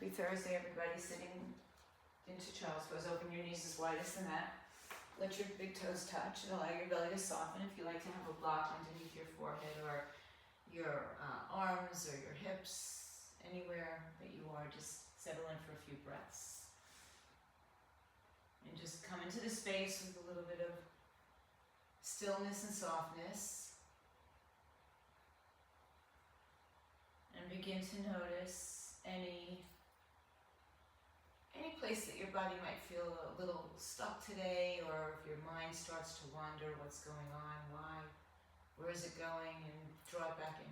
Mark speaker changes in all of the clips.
Speaker 1: Happy Thursday, everybody. Sitting into child's pose. Open your knees as wide as the mat. Let your big toes touch and allow your belly to soften. If you like to have a block underneath your forehead or your arms or your hips, anywhere that you are, just settle in for a few breaths. And just come into the space with a little bit of stillness and softness. And begin to notice any place that your body might feel a little stuck today, or if your mind starts to wander, what's going on, why, where is it going, and draw it back in.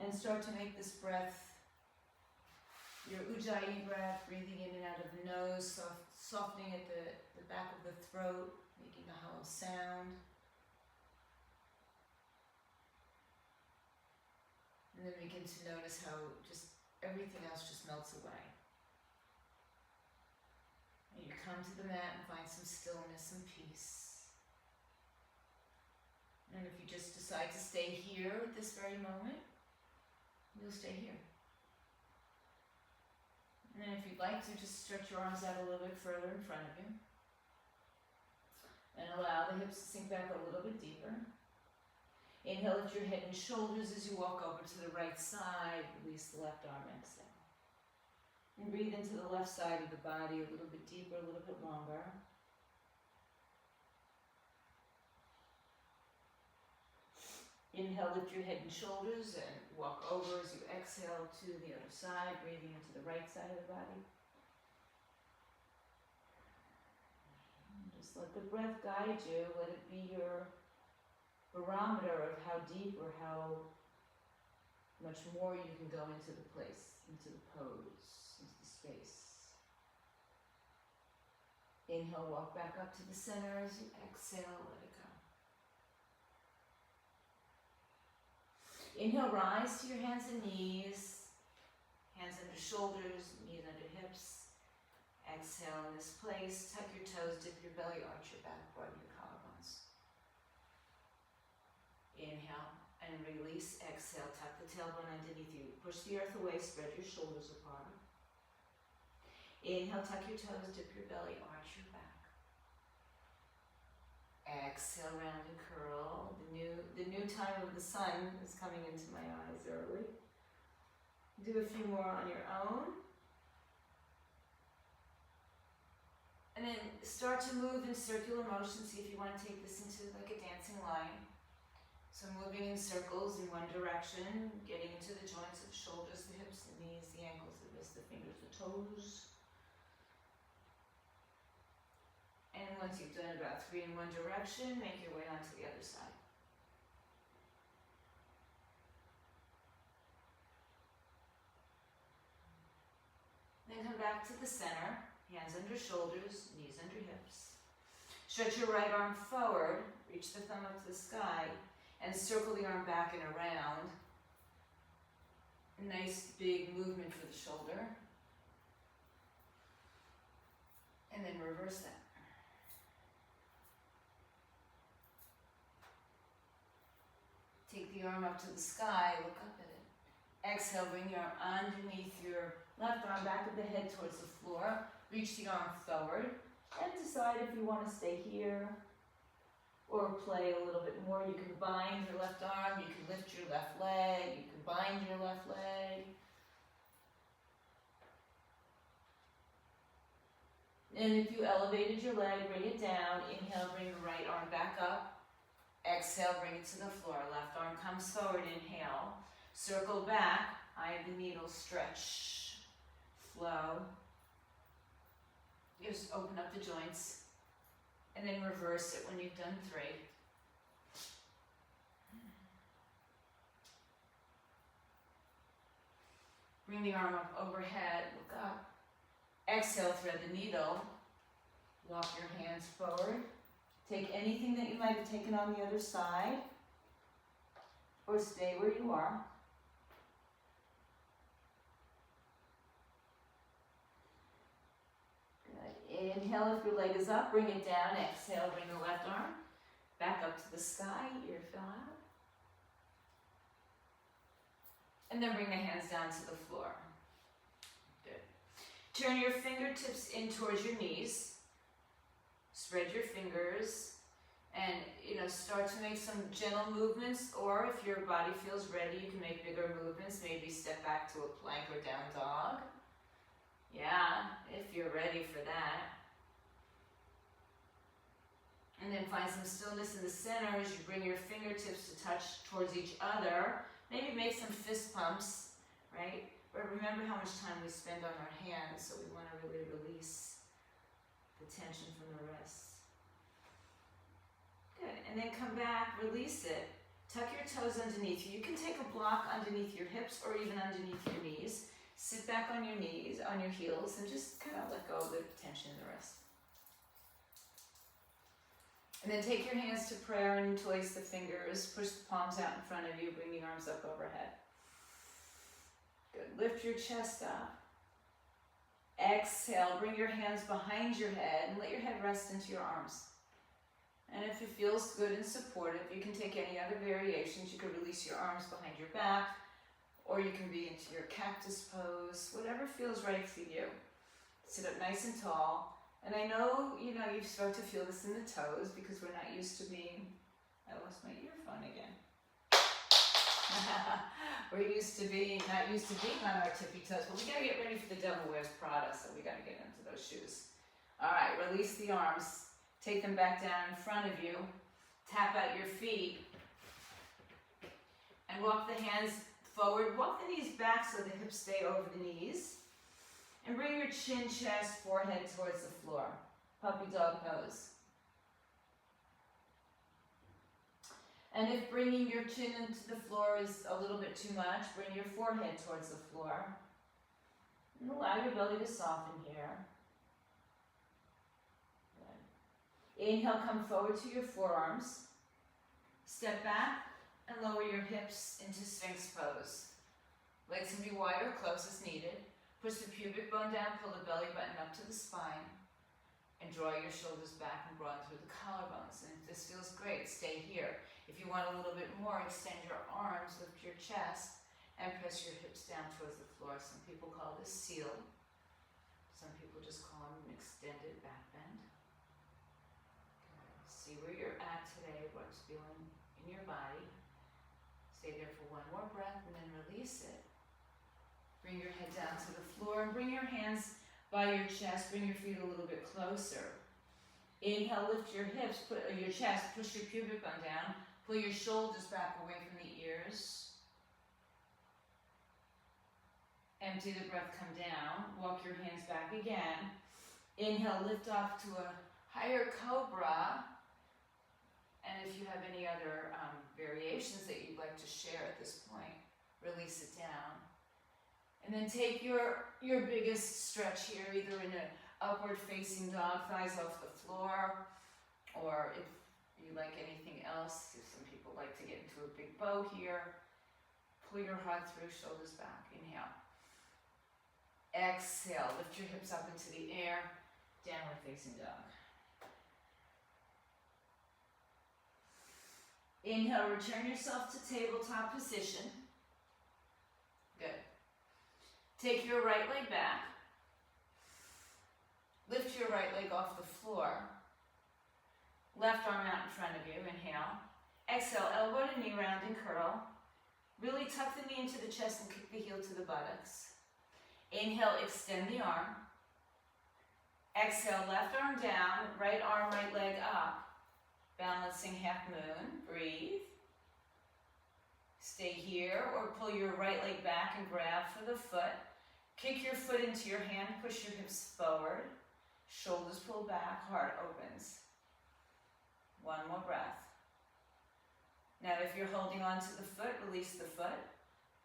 Speaker 1: And start to make this breath your Ujjayi breath, breathing in and out of the nose, softening at the back of the throat, making a hollow sound. And then begin to notice how just everything else just melts away. And you come to the mat and find some stillness and peace. And if you just decide to stay here at this very moment, you'll stay here. And then if you'd like to, just stretch your arms out a little bit further in front of you. And allow the hips to sink back a little bit deeper. Inhale, lift your head and shoulders as you walk over to the right side. Release the left arm, exhale. And breathe into the left side of the body a little bit deeper, a little bit longer. Inhale, lift your head and shoulders and walk over as you exhale to the other side, breathing into the right side of the body. And just let the breath guide you. Let it be your barometer of how deep or how much more you can go into the place, into the pose, into the space. Inhale, walk back up to the center as you exhale, let it go. Inhale, rise to your hands and knees, hands under shoulders, knees under hips. Exhale in this place, tuck your toes, dip your belly, arch your back, broaden your collarbones. Inhale and release, exhale, tuck the tailbone underneath you. Push the earth away, spread your shoulders apart. Inhale, tuck your toes, dip your belly, arch your back. Exhale, round and curl. The new time of the sun is coming into my eyes early. Do a few more on your own. And then start to move in circular motion. See if you want to take this into like a dancing line. So moving in circles in one direction, getting into the joints of the shoulders, the hips, the knees, the ankles, the wrists, the fingers, the toes. And once you've done about 3 in one direction, make your way onto the other side. Then come back to the center, hands under shoulders, knees under hips. Stretch your right arm forward, reach the thumb up to the sky, and circle the arm back and around. A nice big movement for the shoulder. And then reverse that. Take the arm up to the sky, look up at it. Exhale, bring your arm underneath your left arm, back of the head towards the floor. Reach the arm forward and decide if you want to stay here or play a little bit more. You can bind your left arm, you can lift your left leg, you can bind your left leg. And if you elevated your leg, bring it down. Inhale, bring the right arm back up. Exhale, bring it to the floor. Left arm comes forward, inhale. Circle back, eye of the needle, stretch, flow. Just open up the joints. And then reverse it when you've done 3. Bring the arm up overhead, look up. Exhale, thread the needle. Walk your hands forward. Take anything that you might have taken on the other side, or stay where you are. Good. Inhale if your leg is up, bring it down. Exhale, bring the left arm back up to the the sky, ear fill out. And then bring the hands down to the floor. Good. Turn your fingertips in towards your knees. Spread your fingers and start to make some gentle movements, or if your body feels ready, you can make bigger movements. Maybe step back to a plank or down dog. Yeah, if you're ready for that. And then find some stillness in the center as you bring your fingertips to touch towards each other. Maybe make some fist pumps, right? But remember how much time we spend on our hands, so we want to really release the tension from the wrists. Good, and then come back, release it. Tuck your toes underneath you. You can take a block underneath your hips or even underneath your knees. Sit back on your knees, on your heels, and just kind of let go of the tension in the wrist. And then take your hands to prayer and interlace the fingers. Push the palms out in front of you. Bring the arms up overhead. Good. Lift your chest up. Exhale. Bring your hands behind your head and let your head rest into your arms. And if it feels good and supportive, you can take any other variations. You could release your arms behind your back, or you can be into your cactus pose, whatever feels right for you. Sit up nice and tall. And I know, you start to feel this in the toes because we're not used to being, I lost my earphone again. We're not used to being on our tippy toes, but we gotta get ready for the Devil Wears Prada, so we gotta get into those shoes. All right, release the arms. Take them back down in front of you. Tap out your feet. And walk the hands forward. Walk the knees back so the hips stay over the knees. And bring your chin, chest, forehead towards the floor. Puppy dog pose. And if bringing your chin into the floor is a little bit too much, bring your forehead towards the floor. And allow your belly to soften here. Inhale, come forward to your forearms. Step back and lower your hips into Sphinx pose. Legs can be wide or close as needed. Push the pubic bone down, pull the belly button up to the spine, and draw your shoulders back and broaden through the collarbones. And if this feels great, stay here. If you want a little bit more, extend your arms, lift your chest, and press your hips down towards the floor. Some people call this seal. Some people just call them an extended back bend. See where you're at today, what's feeling in your body. Stay there for one more breath and then release it. Bring your head down to the floor and bring your hands by your chest. Bring your feet a little bit closer. Inhale, lift your hips, your chest, push your pubic bone down. Pull your shoulders back away from the ears. Empty the breath, come down. Walk your hands back again. Inhale, lift off to a higher cobra. And if you have any other variations that you'd like to share at this point, release it down. And then take your biggest stretch here, either in an upward facing dog, thighs off the floor, or if you like anything else, if some people like to get into a big bow here, pull your heart through, shoulders back, inhale. Exhale, lift your hips up into the air, downward facing dog. Inhale, return yourself to tabletop position. Good. Take your right leg back. Lift your right leg off the floor. Left arm out in front of you, inhale. Exhale, elbow to knee round and curl. Really tuck the knee into the chest and kick the heel to the buttocks. Inhale, extend the arm. Exhale, left arm down, right arm, right leg up. Balancing half moon, breathe. Stay here or pull your right leg back and grab for the foot. Kick your foot into your hand, push your hips forward. Shoulders pull back, heart opens. One more breath. Now if you're holding on to the foot, release the foot.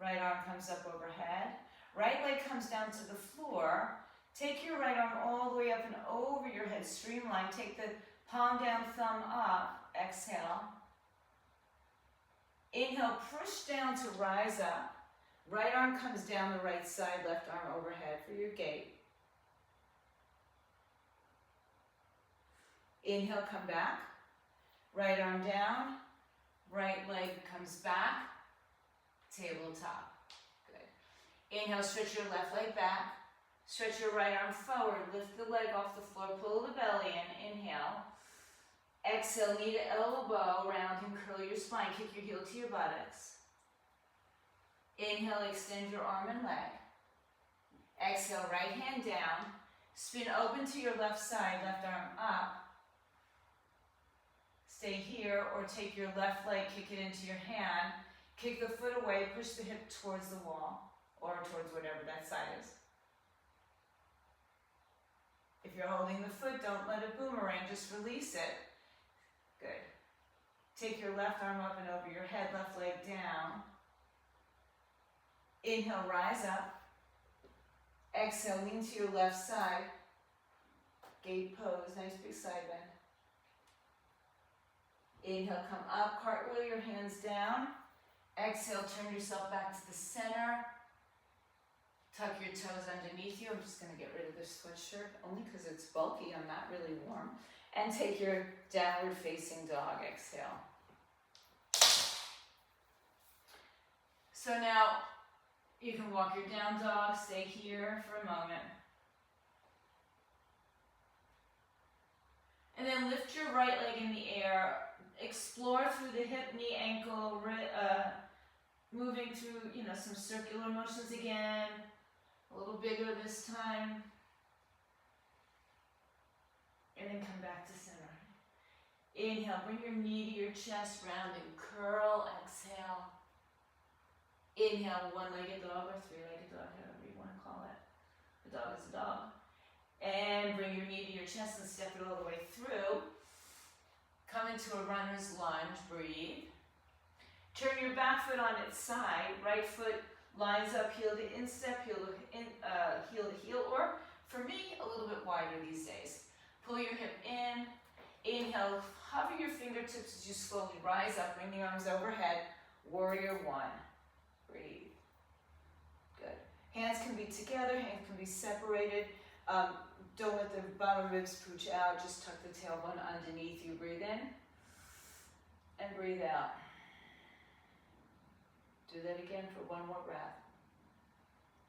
Speaker 1: Right arm comes up overhead. Right leg comes down to the floor. Take your right arm all the way up and over your head, streamline. Take the palm down, thumb up. Exhale. Inhale, push down to rise up. Right arm comes down the right side, left arm overhead for your gate. Inhale, come back. Right arm down, right leg comes back, tabletop. Good. Inhale, stretch your left leg back. Stretch your right arm forward, lift the leg off the floor, pull the belly in, inhale. Exhale, knee to elbow, round and curl your spine, kick your heel to your buttocks. Inhale, extend your arm and leg. Exhale, right hand down, spin open to your left side, left arm up. Stay here or take your left leg, kick it into your hand, kick the foot away, push the hip towards the wall or towards whatever that side is. If you're holding the foot, don't let it boomerang, just release it. Good. Take your left arm up and over your head, left leg down. Inhale, rise up. Exhale, lean to your left side. Gate pose, nice big side bend. Inhale, come up, cartwheel your hands down. Exhale, turn yourself back to the center. Tuck your toes underneath you. I'm just going to get rid of this sweatshirt, only because it's bulky. I'm not really warm. And take your downward facing dog. Exhale. So now, you can walk your down dog. Stay here for a moment. And then lift your right leg in the air. Explore through the hip, knee, ankle, moving through, some circular motions again. A little bigger this time. And then come back to center. Inhale, bring your knee to your chest, round and curl. Exhale. Inhale, one-legged dog or three-legged dog, however you want to call it. The dog is a dog. And bring your knee to your chest and step it all the way through. Come into a runner's lunge, breathe. Turn your back foot on its side, right foot lines up, heel to instep, heel to heel, or for me, a little bit wider these days. Pull your hip in, inhale, hover your fingertips as you slowly rise up, bring the arms overhead, warrior one. Breathe. Good. Hands can be together, hands can be separated. Don't let the bottom ribs pooch out, just tuck the tailbone underneath you. Breathe in and breathe out. Do that again for one more breath.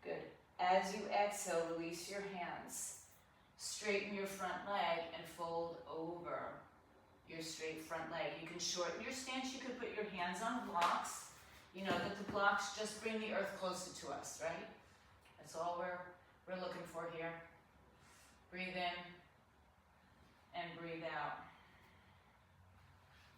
Speaker 1: Good. As you exhale, release your hands. Straighten your front leg and fold over your straight front leg. You can shorten your stance. You could put your hands on blocks. You know that the blocks just bring the earth closer to us, right? That's all we're looking for here. Breathe in and breathe out.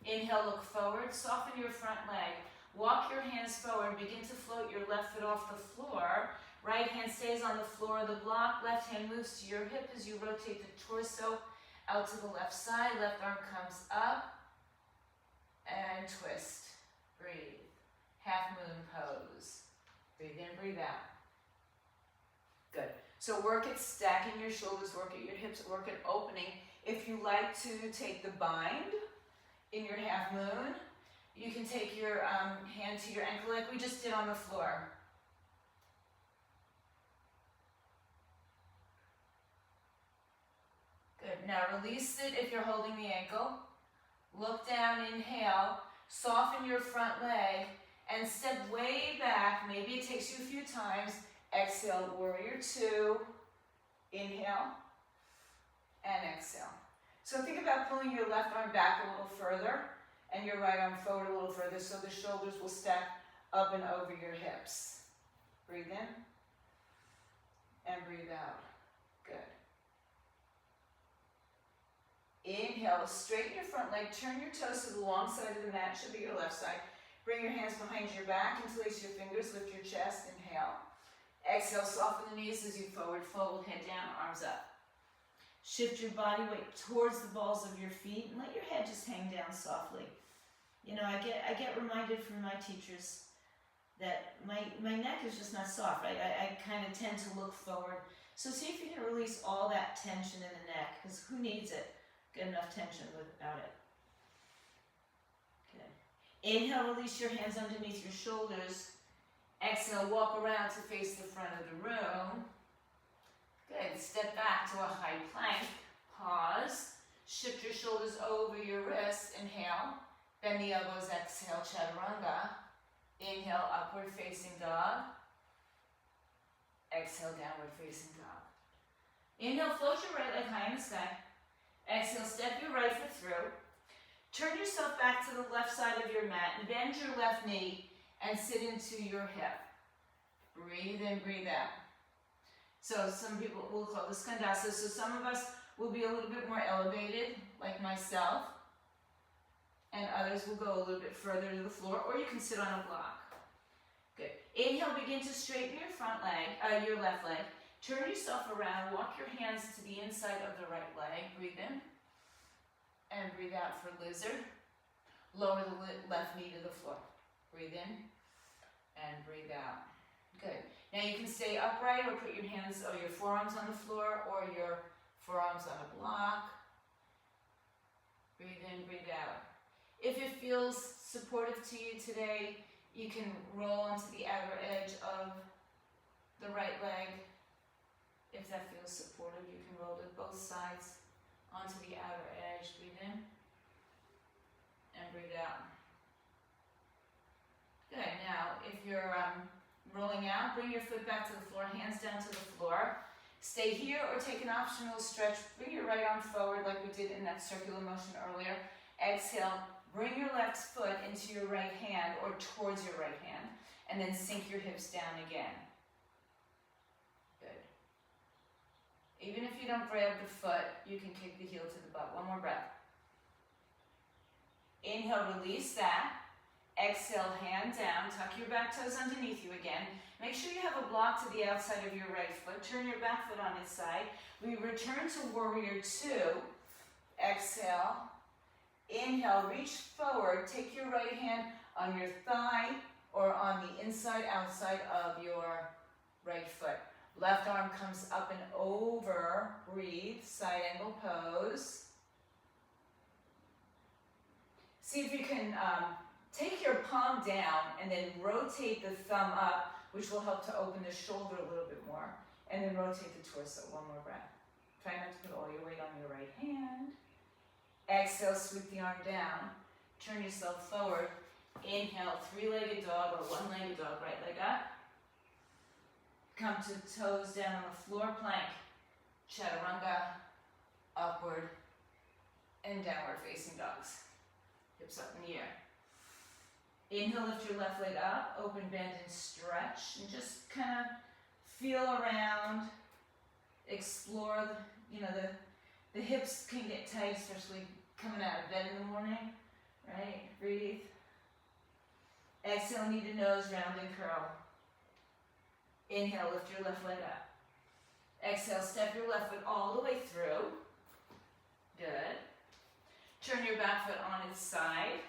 Speaker 1: Inhale, look forward. Soften your front leg. Walk your hands forward. Begin to float your left foot off the floor. Right hand stays on the floor of the block. Left hand moves to your hip as you rotate the torso out to the left side. Left arm comes up and twist. Breathe. Half moon pose. Breathe in, breathe out. Good. So work at stacking your shoulders, work at your hips, work at opening. If you like to take the bind in your half moon, you can take your hand to your ankle like we just did on the floor. Good. Now release it if you're holding the ankle. Look down, inhale, soften your front leg, and step way back. Maybe it takes you a few times. Exhale, warrior two. Inhale, and exhale. So think about pulling your left arm back a little further, and your right arm forward a little further so the shoulders will stack up and over your hips. Breathe in, and breathe out. Good. Inhale, straighten your front leg, turn your toes to the long side of the mat, should be your left side. Bring your hands behind your back, interlace your fingers, lift your chest, inhale. Exhale, soften the knees as you forward fold, head down, arms up. Shift your body weight towards the balls of your feet and let your head just hang down softly. You know, I get reminded from my teachers that my neck is just not soft, right? I kind of tend to look forward. So see if you can release all that tension in the neck, because who needs it? Get enough tension without it. Good. Inhale, release your hands underneath your shoulders. Exhale, walk around to face the front of the room. Good. Step back to a high plank. Pause. Shift your shoulders over your wrists. Inhale. Bend the elbows. Exhale, chaturanga. Inhale, upward facing dog. Exhale, downward facing dog. Inhale, float your right leg high in the sky. Exhale, step your right foot through. Turn yourself back to the left side of your mat and bend your left knee and sit into your hip. Breathe in, breathe out. So some people will call this skandasa. So some of us will be a little bit more elevated, like myself, and others will go a little bit further to the floor, or you can sit on a block. Good. Inhale, begin to straighten your front leg, your left leg. Turn yourself around, walk your hands to the inside of the right leg. Breathe in, and breathe out for lizard. Lower the left knee to the floor. Breathe in, and breathe out. Good. Now you can stay upright or put your hands or your forearms on the floor or your forearms on a block. Breathe in, breathe out. If it feels supportive to you today, you can roll onto the outer edge of the right leg. If that feels supportive, you can roll to both sides onto the outer edge. Breathe in and breathe out. Good. Now, if you're rolling out, bring your foot back to the floor, hands down to the floor. Stay here or take an optional stretch. Bring your right arm forward like we did in that circular motion earlier. Exhale, bring your left foot into your right hand or towards your right hand, and then sink your hips down again. Good. Even if you don't grab the foot, you can kick the heel to the butt. One more breath. Inhale, release that. Exhale, hand down, tuck your back toes underneath you again. Make sure you have a block to the outside of your right foot. Turn your back foot on its side. We return to warrior two. Exhale. Inhale, reach forward. Take your right hand on your thigh or on the inside, outside of your right foot. Left arm comes up and over. Breathe, side angle pose. See if you can take your palm down and then rotate the thumb up, which will help to open the shoulder a little bit more. And then rotate the torso. One more breath. Try not to put all your weight on your right hand. Exhale, sweep the arm down. Turn yourself forward. Inhale, three-legged dog or one-legged dog, right leg up. Come to toes down on the floor, plank. Chaturanga, upward, and downward facing dogs. Hips up in the air. Inhale, lift your left leg up, open, bend, and stretch. And just kind of feel around, explore, the hips can get tight, especially coming out of bed in the morning, right? Breathe. Exhale, knee to nose, round and curl. Inhale, lift your left leg up. Exhale, step your left foot all the way through. Good. Turn your back foot on its side.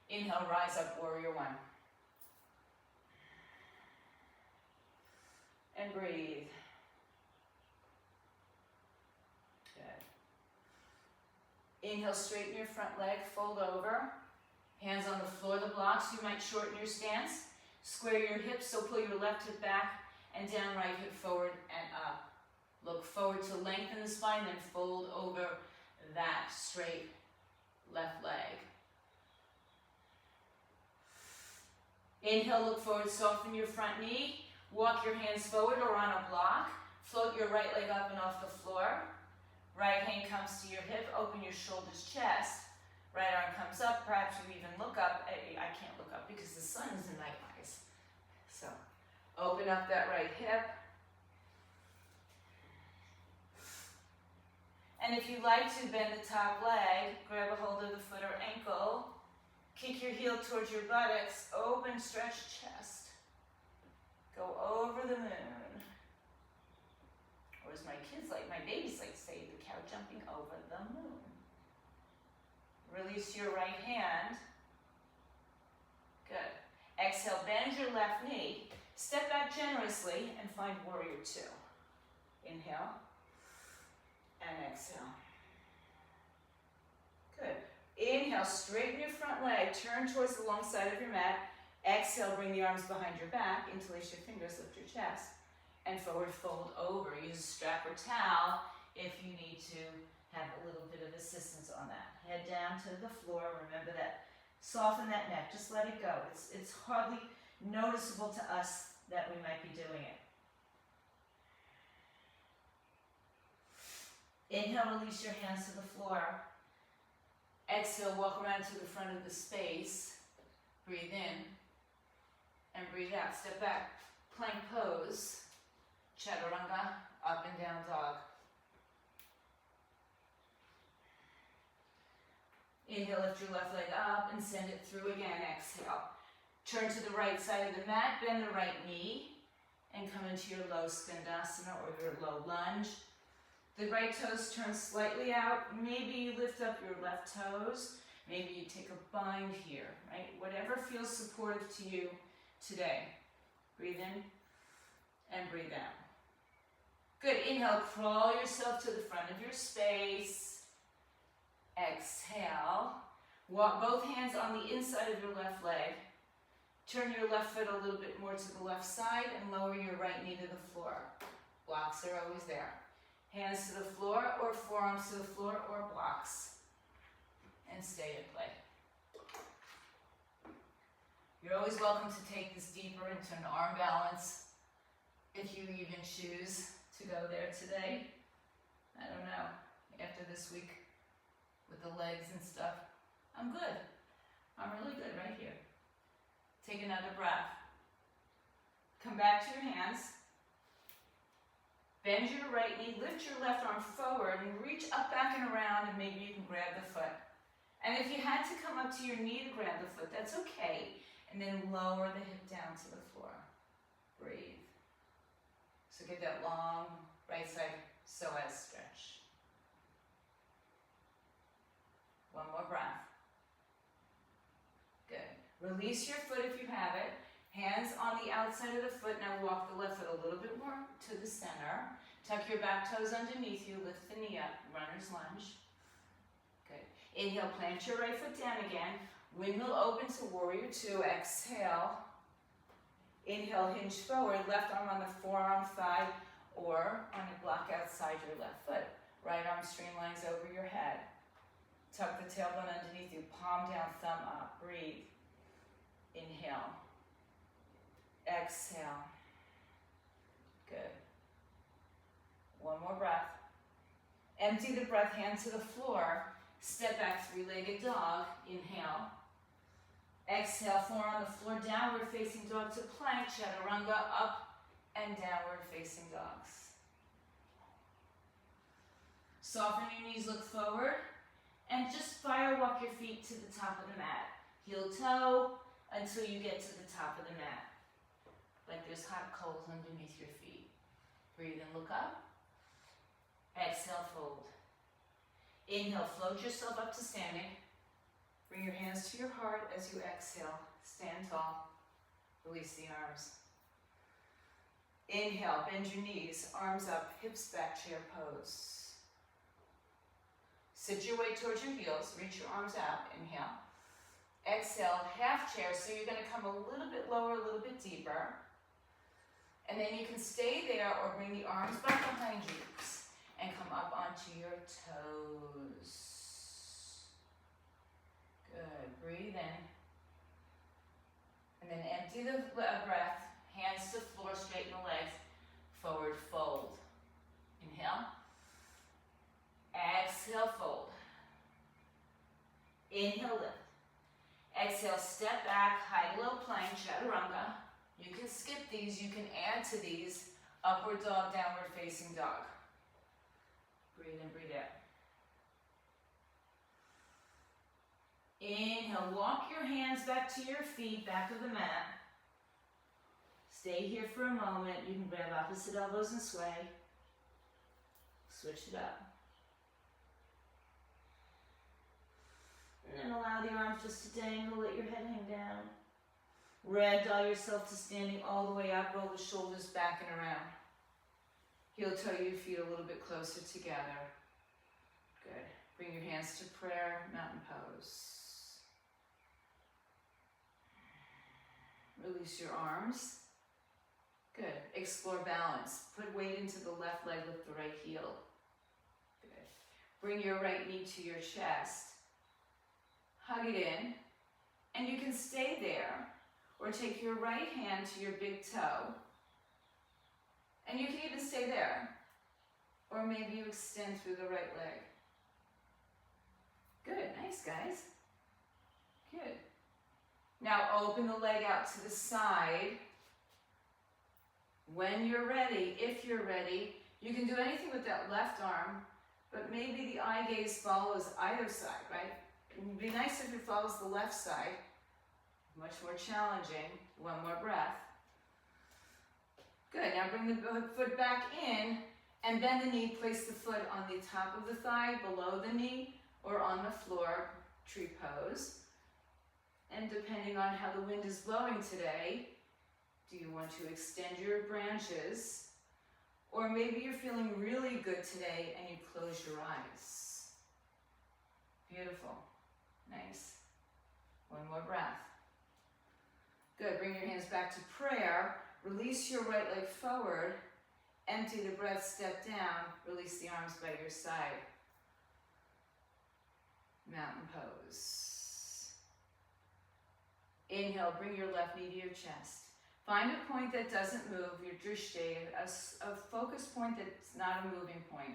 Speaker 1: Inhale, rise up, warrior one. And breathe. Inhale, straighten your front leg, fold over. Hands on the floor, the blocks. You might shorten your stance. Square your hips, so pull your left hip back and down, right hip forward and up. Look forward to lengthen the spine, then fold over that straight left leg. Inhale, look forward, soften your front knee. Walk your hands forward or on a block. Float your right leg up and off the floor. Right hand comes to your hip, open your shoulders, chest. Right arm comes up, perhaps you even look up. I can't look up because the sun is in my eyes. So, open up that right hip. And if you like to bend the top leg, grab a hold of the foot or ankle. Kick your heel towards your buttocks, open, stretch chest. Go over the moon. Or as my babies like to say, the cow jumping over the moon. Release your right hand. Good. Exhale, bend your left knee. Step back generously and find warrior two. Inhale and exhale. Good. Inhale, straighten your front leg, turn towards the long side of your mat. Exhale, bring the arms behind your back, interlace your fingers, lift your chest, and forward fold over. Use a strap or towel if you need to have a little bit of assistance on that. Head down to the floor. Remember that. Soften that neck. Just let it go. It's hardly noticeable to us that we might be doing it. Inhale, release your hands to the floor. Exhale, walk around to the front of the space. Breathe in and breathe out. Step back. Plank pose. Chaturanga, up and down dog. Inhale, lift your left leg up and send it through again. Exhale. Turn to the right side of the mat, bend the right knee, and come into your low skandasana or your low lunge. The right toes turn slightly out. Maybe you lift up your left toes. Maybe you take a bind here, right? Whatever feels supportive to you today. Breathe in and breathe out. Good. Inhale, crawl yourself to the front of your space. Exhale. Walk both hands on the inside of your left leg. Turn your left foot a little bit more to the left side and lower your right knee to the floor. Blocks are always there. Hands to the floor or forearms to the floor or blocks. And stay at play. You're always welcome to take this deeper into an arm balance if you even choose to go there today. I don't know, after this week with the legs and stuff, I'm good. I'm really good right here. Take another breath. Come back to your hands. Bend your right knee, lift your left arm forward and reach up, back, and around, and maybe you can grab the foot. And if you had to come up to your knee to grab the foot, that's okay. And then lower the hip down to the floor. Breathe. So get that long right side psoas stretch. One more breath. Good. Release your foot if you have it. Hands on the outside of the foot. Now walk the left foot a little bit more to the center. Tuck your back toes underneath you. Lift the knee up. Runner's lunge. Good. Inhale, plant your right foot down again. Windmill open to warrior two. Exhale. Inhale, hinge forward. Left arm on the forearm, thigh, or on a block outside your left foot. Right arm streamlines over your head. Tuck the tailbone underneath you. Palm down, thumb up. Breathe. Inhale. Exhale. Good. One more breath. Empty the breath, hand to the floor. Step back, three-legged dog. Inhale. Exhale, forearm on the floor, downward facing dog to plank, chaturanga, up and downward facing dogs. Soften your knees, look forward, and just fire walk your feet to the top of the mat. Heel toe until you get to the top of the mat. Like there's hot coals underneath your feet. Breathe and look up. Exhale, fold. Inhale, float yourself up to standing. Bring your hands to your heart as you exhale. Stand tall. Release the arms. Inhale, bend your knees, arms up, hips back, chair pose. Sit your weight towards your heels, reach your arms out. Inhale. Exhale, half chair, so you're going to come a little bit lower, a little bit deeper. And then you can stay there or bring the arms back behind you and come up onto your toes. Good. Breathe in. And then empty the breath. Hands to floor, straighten the legs. Forward fold. Inhale. Exhale, fold. Inhale, lift. Exhale, step back, high low plank, chaturanga. You can skip these, you can add to these. Upward dog, downward facing dog. Breathe in, breathe out. Inhale, walk your hands back to your feet, back of the mat. Stay here for a moment. You can grab opposite elbows and sway. Switch it up. And then allow the arms just to dangle, let your head hang down. Ragdoll yourself to standing all the way up, roll the shoulders back and around. Heel toe your feet a little bit closer together. Good. Bring your hands to prayer, mountain pose. Release your arms. Good. Explore balance. Put weight into the left leg, lift the right heel. Good. Bring your right knee to your chest. Hug it in. And you can stay there, or take your right hand to your big toe. And you can even stay there. Or maybe you extend through the right leg. Good, nice guys. Good. Now open the leg out to the side. When you're ready, if you're ready, you can do anything with that left arm, but maybe the eye gaze follows either side, right? It would be nice if it follows the left side. Much more challenging. One more breath. Good, now bring the foot back in and bend the knee. Place the foot on the top of the thigh, below the knee, or on the floor, tree pose. And depending on how the wind is blowing today, do you want to extend your branches? Or maybe you're feeling really good today and you close your eyes. Beautiful. Nice. One more breath. Good. Bring your hands back to prayer. Release your right leg forward. Empty the breath, step down. Release the arms by your side. Mountain pose. Inhale, bring your left knee to your chest. Find a point that doesn't move, your drishti, a focus point that's not a moving point.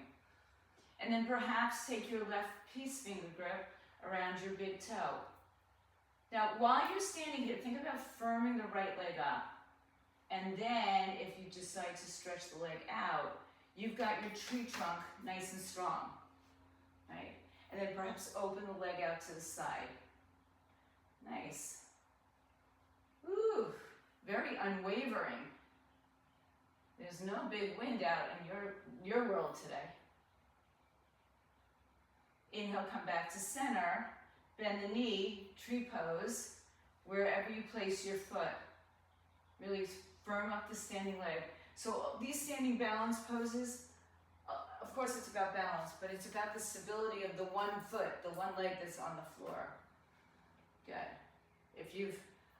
Speaker 1: And then perhaps take your left peace finger grip around your big toe. Now, while you're standing here, think about firming the right leg up. And then, if you decide to stretch the leg out, you've got your tree trunk nice and strong, right? And then perhaps open the leg out to the side. Nice. Ooh, very unwavering. There's no big wind out in your world today. Inhale, come back to center. Bend the knee, tree pose, wherever you place your foot. Really firm up the standing leg. So these standing balance poses, of course it's about balance, but it's about the stability of the one foot, the one leg that's on the floor. Good. If you've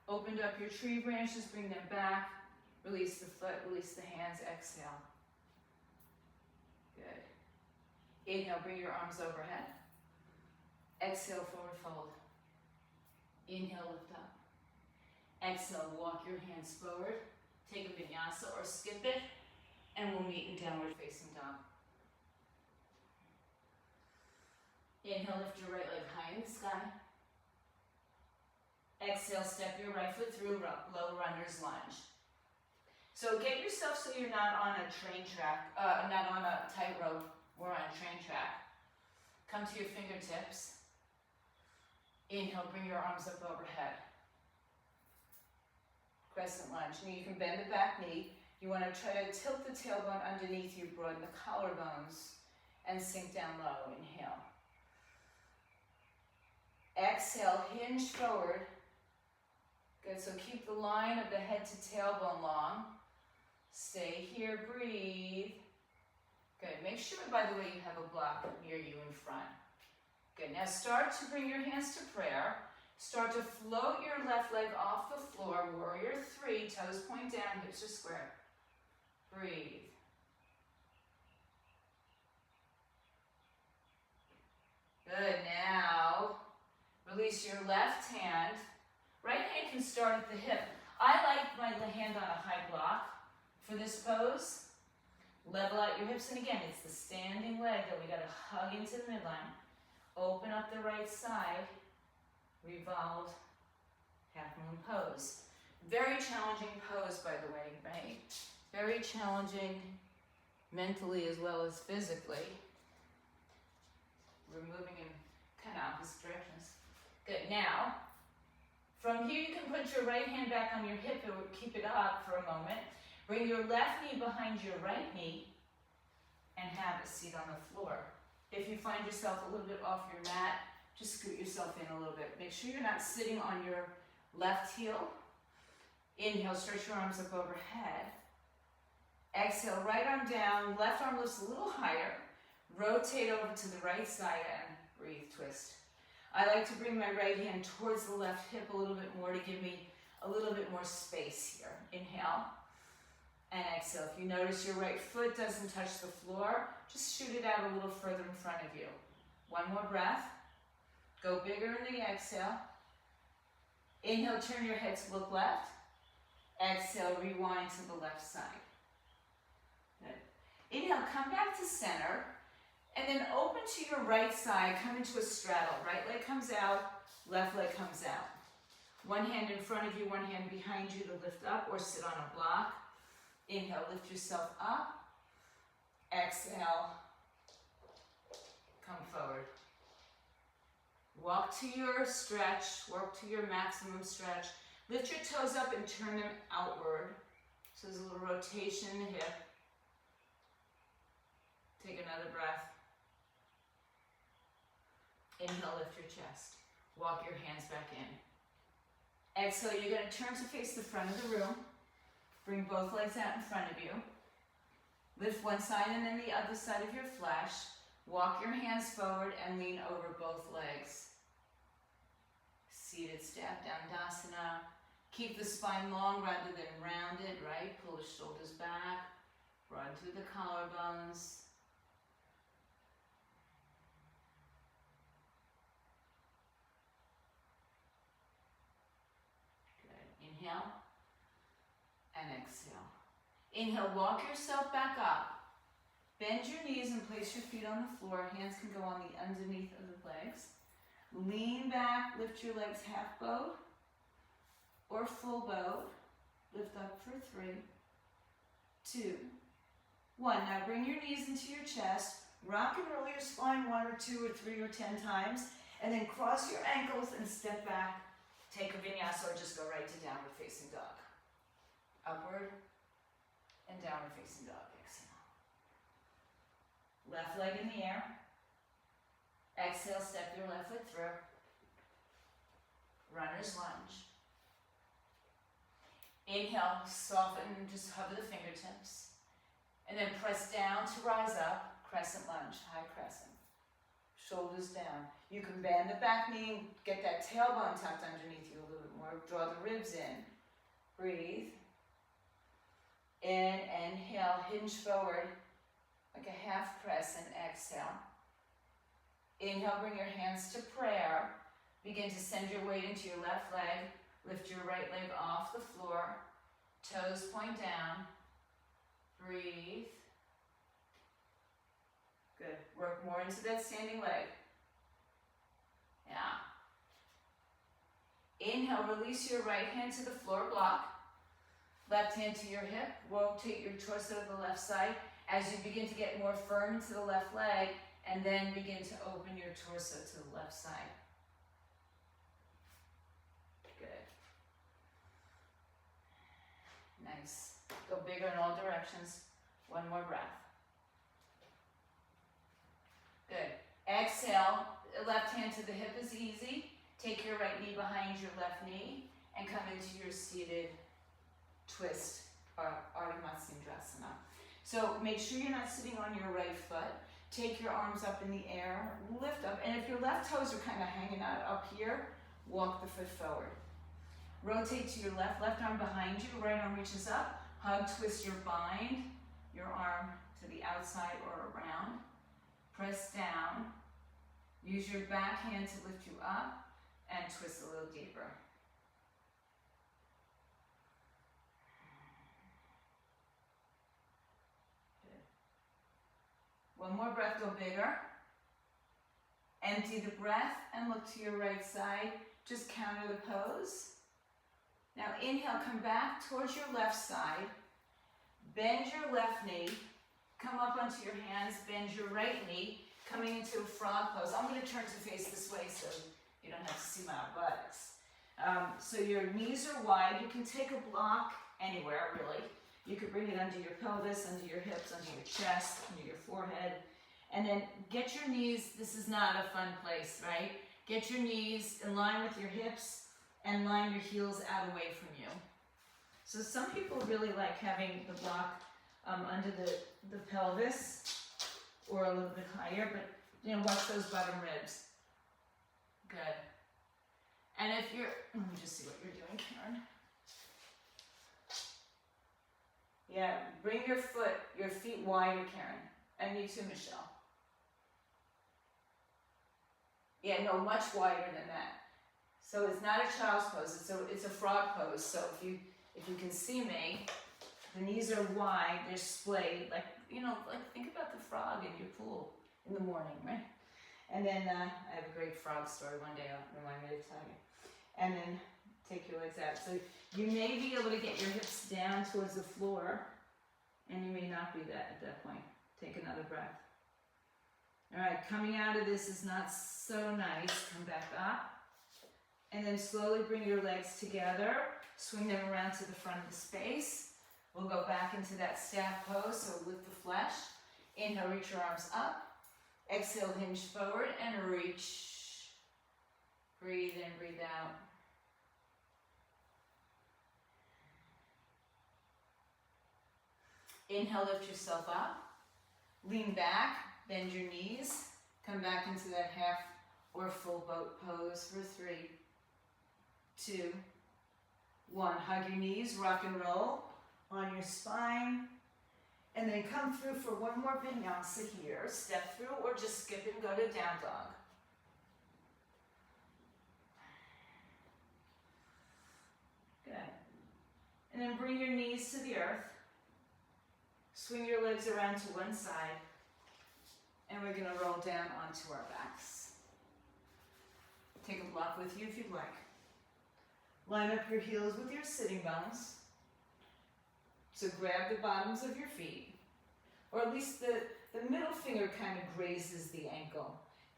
Speaker 1: opened up your tree branches, bring them back. Release the foot, release the hands, exhale. Good. Inhale, bring your arms overhead. Exhale, forward fold. Inhale, lift up. Exhale, walk your hands forward. Take a vinyasa or skip it, and we'll meet in downward facing dog. Inhale, lift your right leg high in the sky. Exhale, step your right foot through low runner's lunge. So get yourself so you're not on a train track, not on a tightrope, we're on a train track. Come to your fingertips. Inhale, bring your arms up overhead. Crescent lunge. Now you can bend the back knee. You want to try to tilt the tailbone underneath you, broaden the collarbones, and sink down low. Inhale. Exhale, hinge forward. Good, so keep the line of the head to tailbone long. Stay here, breathe. Good, make sure, by the way, you have a block near you in front. Good, now start to bring your hands to prayer. Start to float your left leg off the floor, warrior three, toes point down, hips are square. Breathe. Good, now release your left hand. Right hand can start at the hip. I like my hand on a high block for this pose. Level out your hips, and again, it's the standing leg that we gotta hug into the midline. Open up the right side, revolve, half moon pose. Very challenging pose, by the way, right? Very challenging mentally as well as physically. We're moving in kind of opposite directions. Good, now, from here you can put your right hand back on your hip and keep it up for a moment. Bring your left knee behind your right knee and have a seat on the floor. If you find yourself a little bit off your mat, just scoot yourself in a little bit. Make sure you're not sitting on your left heel. Inhale, stretch your arms up overhead. Exhale, right arm down, left arm lifts a little higher. Rotate over to the right side and breathe, twist. I like to bring my right hand towards the left hip a little bit more to give me a little bit more space here. Inhale and exhale. If you notice your right foot doesn't touch the floor, just shoot it out a little further in front of you. One more breath. Go bigger in the exhale. Inhale, turn your head to look left. Exhale, rewind to the left side. Good. Inhale, come back to center. And then open to your right side, come into a straddle. Right leg comes out, left leg comes out. One hand in front of you, one hand behind you to lift up or sit on a block. Inhale, lift yourself up. Exhale, come forward. Walk to your stretch, work to your maximum stretch. Lift your toes up and turn them outward. So there's a little rotation in the hip. Take another breath. Inhale, lift your chest. Walk your hands back in. Exhale, you're going to turn to face the front of the room. Bring both legs out in front of you. Lift one side and then the other side of your flesh. Walk your hands forward and lean over both legs. Seated staff Dandasana. Keep the spine long rather than rounded, right? Pull the shoulders back. Broaden through the collarbones. Inhale and exhale. Inhale, walk yourself back up. Bend your knees and place your feet on the floor. Hands can go on the underneath of the legs. Lean back, lift your legs half bowed or full bowed. Lift up for 3, 2, 1. Now bring your knees into your chest. Rock and roll your spine 1 or 2 or 3 or 10 times. And then cross your ankles and step back. Take a vinyasa or just go right to downward facing dog. Upward and downward facing dog. Exhale. Left leg in the air. Exhale, step your left foot through. Runner's lunge. Inhale, soften, just hover the fingertips. And then press down to rise up. Crescent lunge, high crescent. Shoulders down. You can bend the back knee and get that tailbone tucked underneath you a little bit more. Draw the ribs in. Breathe. In, inhale, hinge forward like a half crescent. Exhale. Inhale, bring your hands to prayer. Begin to send your weight into your left leg. Lift your right leg off the floor. Toes point down. Breathe. Good. Work more into that standing leg. Yeah. Inhale, release your right hand to the floor block. Left hand to your hip. Rotate your torso to the left side as you begin to get more firm into the left leg, and then begin to open your torso to the left side. Good. Nice. Go bigger in all directions. One more breath. Good. Exhale, left hand to the hip is easy. Take your right knee behind your left knee and come into your seated twist, or Ardha Matsyendrasana. So make sure you're not sitting on your right foot. Take your arms up in the air, lift up, and if your left toes are kind of hanging out up here, walk the foot forward. Rotate to your left arm behind you, right arm reaches up, hug, twist your bind, your arm to the outside or around. Press down, use your back hand to lift you up, and twist a little deeper. Good. One more breath, go bigger. Empty the breath and look to your right side. Just counter the pose. Now inhale, come back towards your left side. Bend your left knee. Come up onto your hands, bend your right knee, coming into a frog pose. I'm going to turn to face this way so you don't have to see my buttocks. So your knees are wide. You can take a block anywhere, really. You could bring it under your pelvis, under your hips, under your chest, under your forehead. And then get your knees, this is not a fun place, right? Get your knees in line with your hips and line your heels out away from you. So some people really like having the block under the pelvis or a little bit higher, but watch those bottom ribs. Good. And if you're, let me just see what you're doing, Karen. Yeah, bring your feet wider, Karen. And you too, Michelle. Yeah, no, much wider than that. So it's not a child's pose, it's a frog pose. So if you can see me, the knees are wide, they're splayed, like, you know, like think about the frog in your pool in the morning, right? And then I have a great frog story one day, I'll remind me to tell you. And then take your legs out. So you may be able to get your hips down towards the floor, and you may not be that at that point. Take another breath. All right, coming out of this is not so nice. Come back up. And then slowly bring your legs together. Swing them around to the front of the space. We'll go back into that staff pose, so lift the flesh. Inhale, reach your arms up. Exhale, hinge forward and reach. Breathe in, breathe out. Inhale, lift yourself up. Lean back, bend your knees. Come back into that half or full boat pose for 3, 2, 1. Hug your knees, rock and roll on your spine. And then come through for one more vinyasa here. Step through or just skip and go to down dog. Good. And then bring your knees to the earth. Swing your legs around to one side. And we're going to roll down onto our backs. Take a block with you if you'd like. Line up your heels with your sitting bones. So grab the bottoms of your feet, or at least the middle finger kind of grazes the ankle.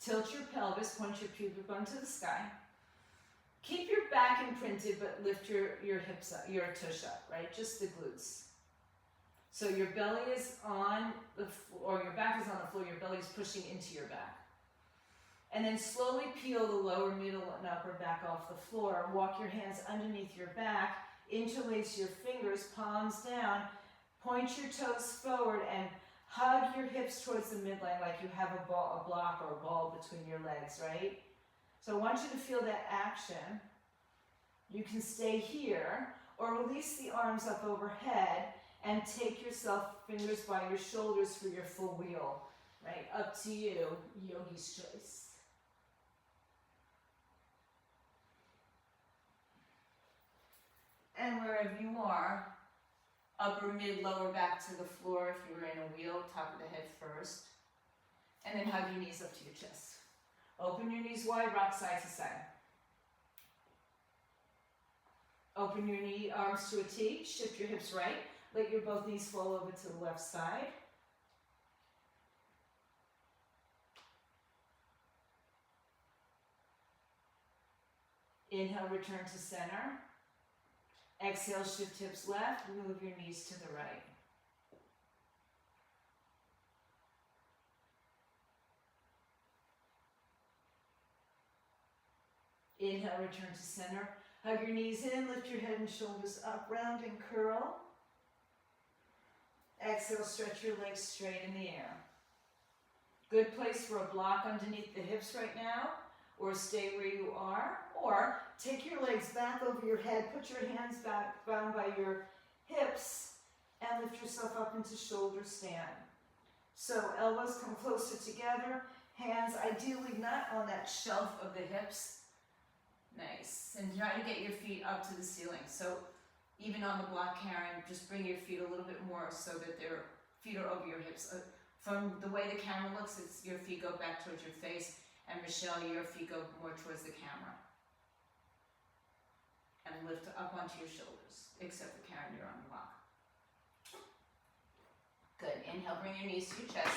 Speaker 1: Tilt your pelvis, point your pubic bone to the sky. Keep your back imprinted, but lift your hips up, your tush up, right? Just the glutes. So your belly is on the floor, or your back is on the floor, your belly is pushing into your back. And then slowly peel the lower, middle, and upper back off the floor. Walk your hands underneath your back. Interlace your fingers, palms down, point your toes forward, and hug your hips towards the midline like you have a block or a ball between your legs, right? So I want you to feel that action. You can stay here, or release the arms up overhead, and take yourself fingers by your shoulders for your full wheel, right? Up to you, yogi's choice. And wherever you are, upper, mid, lower back to the floor if you were in a wheel, top of the head first. And then hug your knees up to your chest. Open your knees wide, rock side to side. Open your arms to a T, shift your hips right. Let your both knees fall over to the left side. Inhale, return to center. Exhale, shift hips left, move your knees to the right. Inhale, return to center. Hug your knees in, lift your head and shoulders up, round and curl. Exhale, stretch your legs straight in the air. Good place for a block underneath the hips right now, or stay where you are, or take your legs back over your head, put your hands back bound by your hips, and lift yourself up into shoulder stand. So elbows come closer together, hands ideally not on that shelf of the hips. Nice. And try to get your feet up to the ceiling. So even on the block, Karen, just bring your feet a little bit more so that their feet are over your hips. From the way the camera looks, it's your feet go back towards your face. And Michelle, your feet go more towards the camera. And lift up onto your shoulders, except for Karen, you're on the block. Good. Inhale, bring your knees to your chest.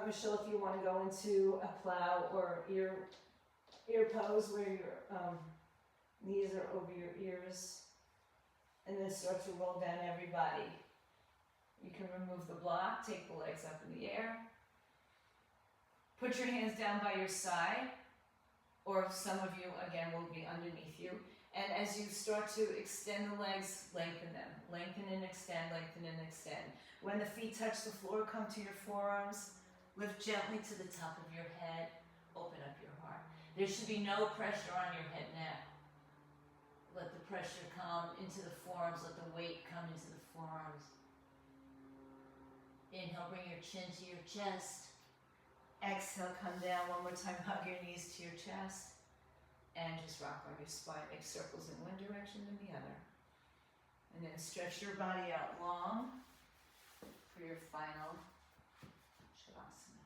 Speaker 1: Michelle, if you want to go into a plow or ear pose where your knees are over your ears, and then start to roll down everybody. You can remove the block, take the legs up in the air. Put your hands down by your side, or some of you, again, will be underneath you. And as you start to extend the legs, lengthen them. Lengthen and extend, lengthen and extend. When the feet touch the floor, come to your forearms. Lift gently to the top of your head. Open up your heart. There should be no pressure on your head neck. Let the pressure come into the forearms. Let the weight come into the forearms. Inhale, bring your chin to your chest. Exhale, come down one more time, hug your knees to your chest, and just rock on your spine, make circles in one direction and the other. And then stretch your body out long for your final Shavasana.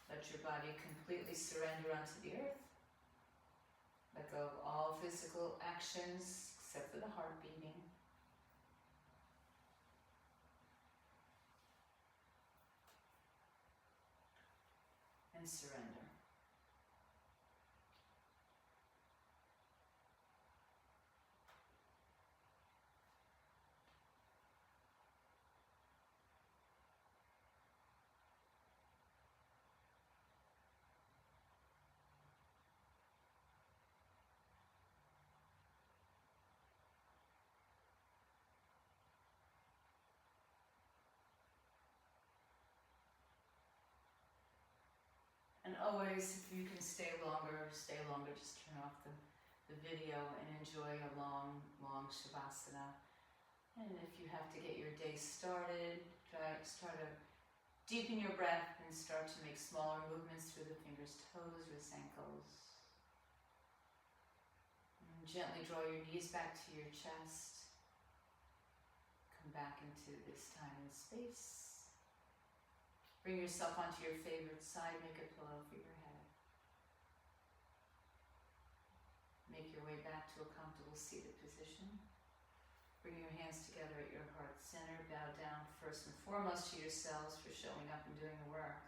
Speaker 1: Let your body completely surrender onto the earth. Let go of all physical actions except for the heart beating. And surrender. And always, if you can stay longer, just turn off the video and enjoy a long, long Shavasana. And if you have to get your day started, start to deepen your breath and start to make smaller movements through the fingers, toes, wrists, ankles. And gently draw your knees back to your chest. Come back into this time and space. Bring yourself onto your favorite side, make a pillow for your head. Make your way back to a comfortable seated position. Bring your hands together at your heart center. Bow down first and foremost to yourselves for showing up and doing the work.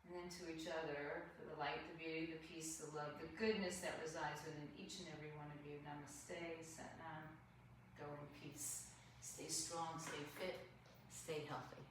Speaker 1: And then to each other for the light, the beauty, the peace, the love, the goodness that resides within each and every one of you. Namaste, Satnam, go in peace. Stay strong, stay fit, stay healthy.